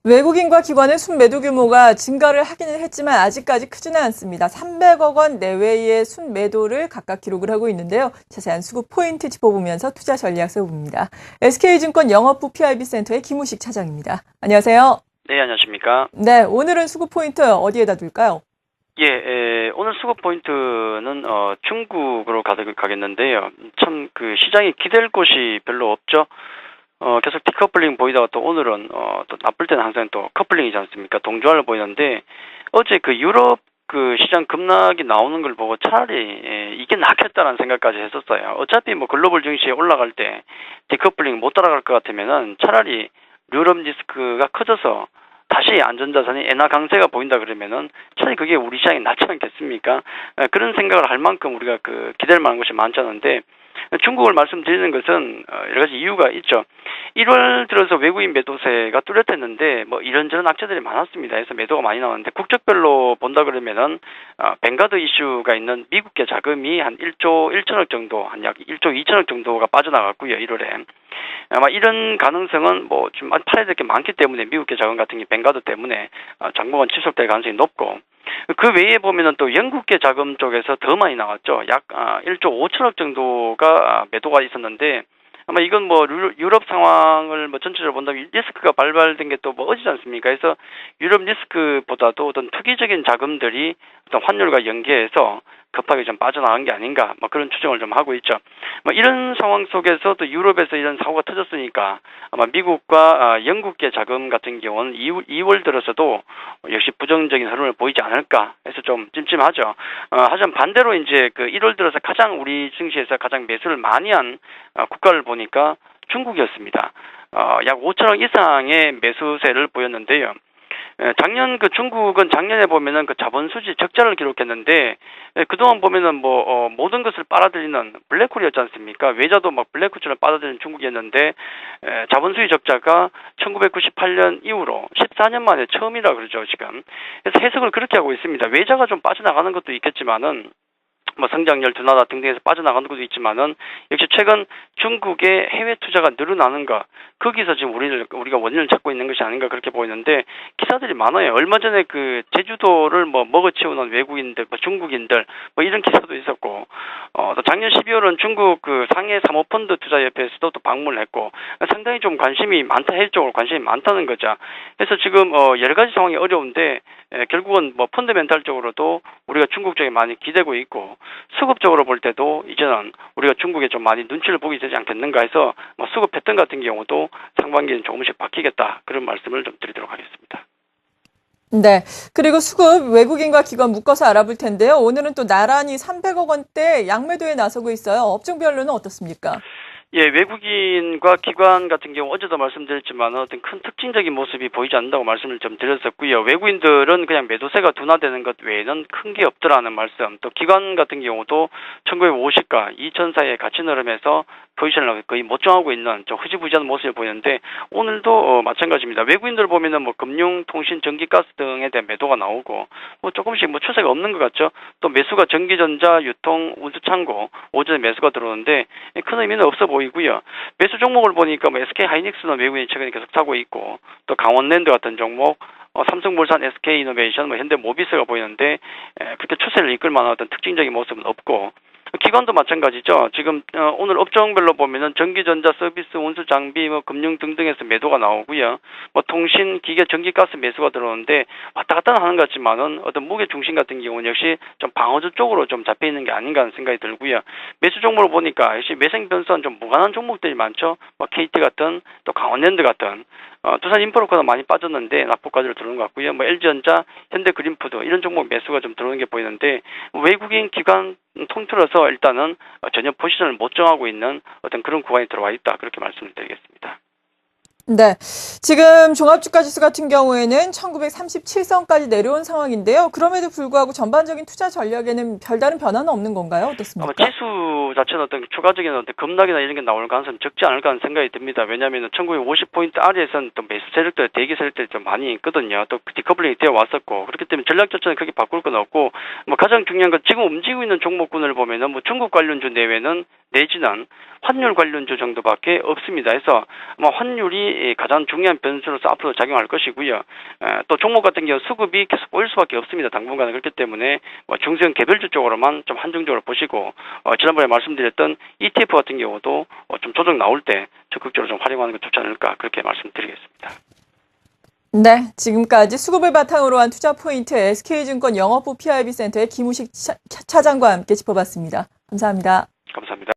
외국인과 기관의 순매도 규모가 증가를 하기는 했지만 아직까지 크지는 않습니다. 300억 원 내외의 순매도를 각각 기록을 하고 있는데요. 자세한 수급 포인트 짚어보면서 투자 전략 세워봅니다. SK증권 영업부 PIB센터의 김우식 차장입니다. 안녕하세요. 네, 안녕하십니까. 네, 오늘은 수급 포인트 어디에다 둘까요? 예, 오늘 수급 포인트는 중국으로 가겠는데요. 참 그 시장이 기댈 곳이 별로 없죠. 계속 디커플링 보이다가 또 오늘은 또 나쁠 때는 항상 또 커플링이지 않습니까? 동조화를 보이는데 어제 그 유럽 그 시장 급락이 나오는 걸 보고 차라리 이게 낫겠다라는 생각까지 했었어요. 어차피 뭐 글로벌 증시에 올라갈 때 디커플링 못 따라갈 것 같으면은 차라리 유럽 리스크가 커져서 다시 안전자산이 엔화 강세가 보인다 그러면은 차라리 그게 우리 시장이 낫지 않겠습니까? 그런 생각을 할 만큼 우리가 그 기댈 만한 것이 많지 않은데 중국을 말씀드리는 것은 여러 가지 이유가 있죠. 1월 들어서 외국인 매도세가 뚜렷했는데 뭐 이런저런 악재들이 많았습니다. 그래서 매도가 많이 나왔는데 국적별로 본다 그러면은 뱅가드 이슈가 있는 미국계 자금이 한 1조 1천억 정도, 한 약 1조 2천억 정도가 빠져나갔고요. 1월에. 아마 이런 가능성은 뭐 좀 팔아야 될 게 많기 때문에 미국계 자금 같은 게 뱅가드 때문에 장보건 취소될 가능성이 높고 그 외에 보면은 또 영국계 자금 쪽에서 더 많이 나왔죠. 약 1조 5천억 정도가 매도가 있었는데 아마 이건 뭐 유럽 상황을 뭐 전체적으로 본다면 리스크가 발발된 게 또 뭐 어지지 않습니까? 그래서 유럽 리스크보다도 어떤 투기적인 자금들이 어떤 환율과 연계해서 급하게 좀 빠져나간 게 아닌가, 뭐 그런 추정을 좀 하고 있죠. 뭐 이런 상황 속에서 또 유럽에서 이런 사고가 터졌으니까 아마 미국과 영국계 자금 같은 경우는 2월 들어서도 역시 부정적인 흐름을 보이지 않을까 해서 좀 찜찜하죠. 하지만 반대로 이제 그 1월 들어서 가장 우리 증시에서 가장 매수를 많이 한 국가를 보니까 중국이었습니다. 약 5천억 이상의 매수세를 보였는데요. 작년 그 중국은 작년에 보면은 그 자본 수지 적자를 기록했는데 그동안 보면은 뭐 모든 것을 빨아들이는 블랙홀이었지 않습니까? 외자도 막 블랙홀처럼 빨아들이는 중국이었는데 자본 수지 적자가 1998년 이후로 14년 만에 처음이라 그러죠, 지금. 그래서 해석을 그렇게 하고 있습니다. 외자가 좀 빠져나가는 것도 있겠지만은 뭐 성장률 둔화다 등등해서 빠져나가는 것도 있지만은 역시 최근 중국의 해외 투자가 늘어나는 것 거기서 지금 우리가 원인을 찾고 있는 것이 아닌가 그렇게 보이는데 기사들이 많아요. 얼마 전에 그 제주도를 뭐 먹어치우는 외국인들, 뭐 중국인들 뭐 이런 기사도 있었고 또 작년 12월은 중국 그 상해 사모펀드 투자협회에서도 또 방문을 했고 상당히 좀 관심이 많다, 해외 쪽으로 관심이 많다는 거죠. 그래서 지금 여러 가지 상황이 어려운데 결국은 뭐 펀더멘탈적으로도 우리가 중국 쪽에 많이 기대고 있고 수급적으로 볼 때도 이제는 우리가 중국에 좀 많이 눈치를 보게 되지 않겠는가 해서 뭐 수급 패턴 같은 경우도 상반기에는 조금씩 바뀌겠다 그런 말씀을 좀 드리도록 하겠습니다. 네. 그리고 수급 외국인과 기관 묶어서 알아볼 텐데요. 오늘은 또 나란히 300억 원대 양매도에 나서고 있어요. 업종별로는 어떻습니까? 예, 외국인과 기관 같은 경우 어제도 말씀드렸지만 어떤 큰 특징적인 모습이 보이지 않는다고 말씀을 좀 드렸었고요. 외국인들은 그냥 매도세가 둔화되는 것 외에는 큰 게 없더라는 말씀. 또 기관 같은 경우도 1950과 2000 사이의 가치 흐름에서 포지션을 거의 못 정하고 있는 좀 흐지부지한 모습을 보이는데 오늘도 마찬가지입니다. 외국인들 보면은 뭐 금융, 통신, 전기, 가스 등에 대한 매도가 나오고 뭐 조금씩 뭐 추세가 없는 것 같죠. 또 매수가 전기전자, 유통, 운수창고 오전에 매수가 들어오는데 큰 의미는 없어 보이고요. 매수 종목을 보니까 뭐 SK 하이닉스는 외국인이 최근에 계속 사고 있고 또 강원랜드 같은 종목 삼성물산, SK이노베이션, 뭐 현대모비스가 보이는데 그렇게 추세를 이끌 만한 어떤 특징적인 모습은 없고 기관도 마찬가지죠. 지금 오늘 업종별로 보면은 전기전자, 서비스, 운수, 장비, 뭐 금융 등등에서 매도가 나오고요. 뭐 통신, 기계, 전기, 가스 매수가 들어오는데 왔다 갔다 하는 것 같지만은 어떤 무게 중심 같은 경우는 역시 좀 방어주 쪽으로 좀 잡혀 있는 게 아닌가 하는 생각이 들고요. 매수 종목을 보니까 역시 매생 변수는 좀 무관한 종목들이 많죠. 뭐 KT 같은 또 강원랜드 같은 두산 인프로카도 많이 빠졌는데 납부까지로 들어오는 것 같고요. 뭐 LG전자, 현대그린푸드 이런 종목 매수가 좀 들어오는 게 보이는데 외국인 기관 통틀어서 일단은 전혀 포지션을 못 정하고 있는 어떤 그런 구간이 들어와 있다 그렇게 말씀을 드리겠습니다. 네. 지금 종합주가지수 같은 경우에는 1937선까지 내려온 상황인데요. 그럼에도 불구하고 전반적인 투자 전략에는 별다른 변화는 없는 건가요? 어떻습니까? 지수 자체는 어떤 추가적인 어떤 급락이나 이런 게 나올 가능성은 적지 않을까 하는 생각이 듭니다. 왜냐하면 1950포인트 아래에서는 또 매수 세력들, 대기 세력들이 좀 많이 있거든요. 또 디커플링이 되어 왔었고 그렇기 때문에 전략 자체는 크게 바꿀 건 없고 뭐 가장 중요한 건 지금 움직이고 있는 종목군을 보면은 뭐 중국 관련주 내외는 내지는 환율 관련주 정도밖에 없습니다. 그래서 아마 환율이 가장 중요한 변수로서 앞으로 작용할 것이고요. 또 종목 같은 경우 수급이 계속 보일 수밖에 없습니다. 당분간은. 그렇기 때문에 중소형 개별주 쪽으로만 좀 한정적으로 보시고 지난번에 말씀드렸던 ETF 같은 경우도 좀 조정 나올 때 적극적으로 좀 활용하는 게 좋지 않을까 그렇게 말씀드리겠습니다. 네, 지금까지 수급을 바탕으로 한 투자 포인트 SK증권 영업부 PIB 센터의 김우식 차장과 함께 짚어봤습니다. 감사합니다. 감사합니다.